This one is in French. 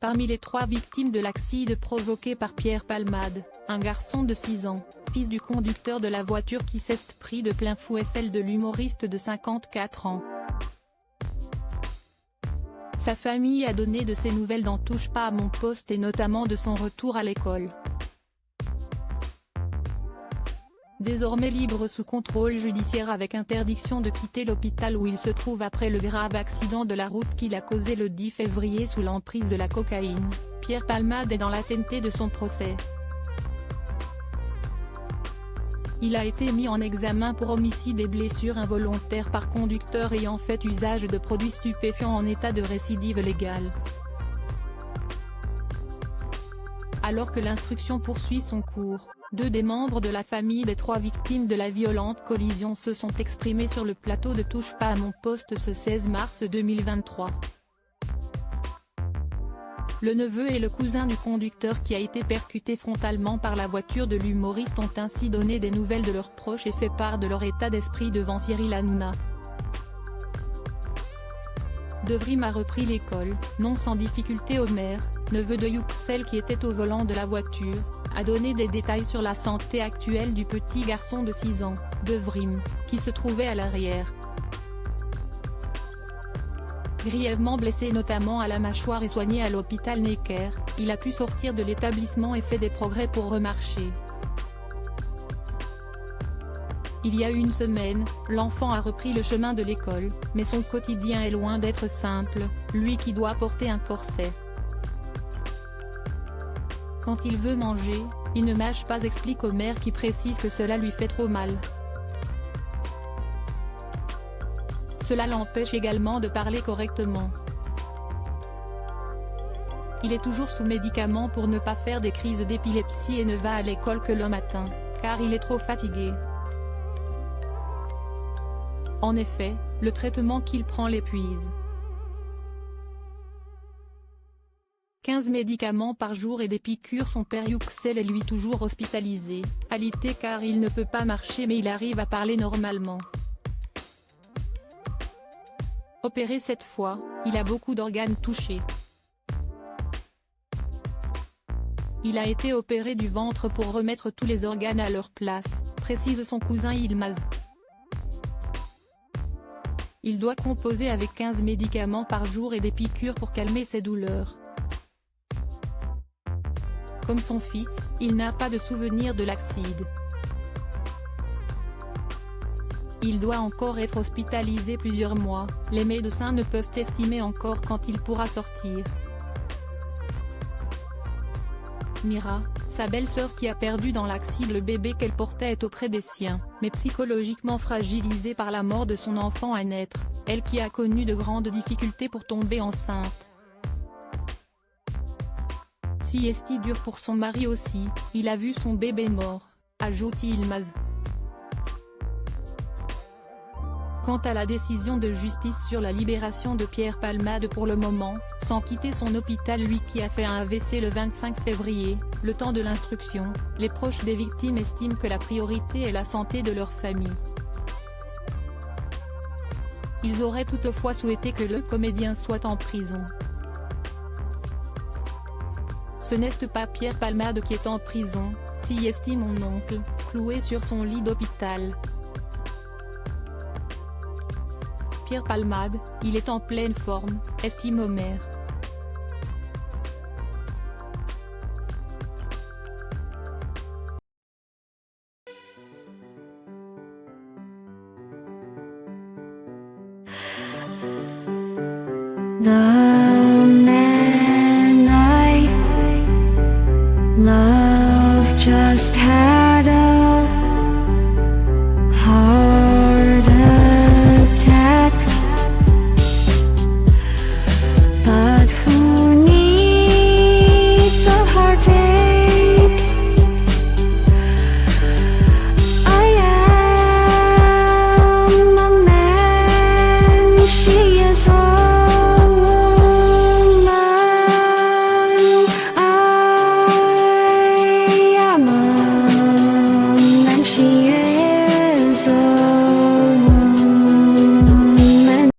Parmi les 3 victimes de l'accident provoqué par Pierre Palmade, un garçon de 6 ans, fils du conducteur de la voiture qui s'est pris de plein fouet celle de l'humoriste de 54 ans. Sa famille a donné de ses nouvelles dans Touche pas à mon poste et notamment de son retour à l'école. Désormais libre sous contrôle judiciaire avec interdiction de quitter l'hôpital où il se trouve après le grave accident de la route qu'il a causé le 10 février sous l'emprise de la cocaïne, Pierre Palmade est dans l'attente de son procès. Il a été mis en examen pour homicide et blessures involontaires par conducteur ayant fait usage de produits stupéfiants en état de récidive légale. Alors que l'instruction poursuit son cours, 2 des membres de la famille des 3 victimes de la violente collision se sont exprimés sur le plateau de Touche pas à mon poste ce 16 mars 2023. Le neveu et le cousin du conducteur qui a été percuté frontalement par la voiture de l'humoriste ont ainsi donné des nouvelles de leurs proches et fait part de leur état d'esprit devant Cyril Hanouna. De Vrim a repris l'école, non sans difficulté. Omer, neveu de Yüksel qui était au volant de la voiture, a donné des détails sur la santé actuelle du petit garçon de 6 ans, De Vrim, qui se trouvait à l'arrière. Grièvement blessé notamment à la mâchoire et soigné à l'hôpital Necker, il a pu sortir de l'établissement et fait des progrès pour remarcher. Il y a une semaine, l'enfant a repris le chemin de l'école, mais son quotidien est loin d'être simple, lui qui doit porter un corset. Quand il veut manger, il ne mâche pas, explique Omer qui précise que cela lui fait trop mal. Cela l'empêche également de parler correctement. Il est toujours sous médicaments pour ne pas faire des crises d'épilepsie et ne va à l'école que le matin, car il est trop fatigué. En effet, le traitement qu'il prend l'épuise. 15 médicaments par jour et des piqûres. Son père Yüksel est lui toujours hospitalisé, alité car il ne peut pas marcher mais il arrive à parler normalement. Opéré cette fois, il a beaucoup d'organes touchés. Il a été opéré du ventre pour remettre tous les organes à leur place, précise son cousin Yılmaz. Il doit composer avec 15 médicaments par jour et des piqûres pour calmer ses douleurs. Comme son fils, il n'a pas de souvenir de l'accident. Il doit encore être hospitalisé plusieurs mois, les médecins ne peuvent estimer encore quand il pourra sortir. Mira, sa belle-sœur qui a perdu dans l'accident le bébé qu'elle portait est auprès des siens, mais psychologiquement fragilisée par la mort de son enfant à naître, elle qui a connu de grandes difficultés pour tomber enceinte. Si est dur pour son mari aussi, il a vu son bébé mort, ajoute Yılmaz. Quant à la décision de justice sur la libération de Pierre Palmade pour le moment, sans quitter son hôpital, lui qui a fait un AVC le 25 février, le temps de l'instruction, les proches des victimes estiment que la priorité est la santé de leur famille. Ils auraient toutefois souhaité que le comédien soit en prison. Ce n'est pas Pierre Palmade qui est en prison, s'y estime mon oncle, cloué sur son lit d'hôpital. Pierre Palmade, il est en pleine forme, estime Omer. 나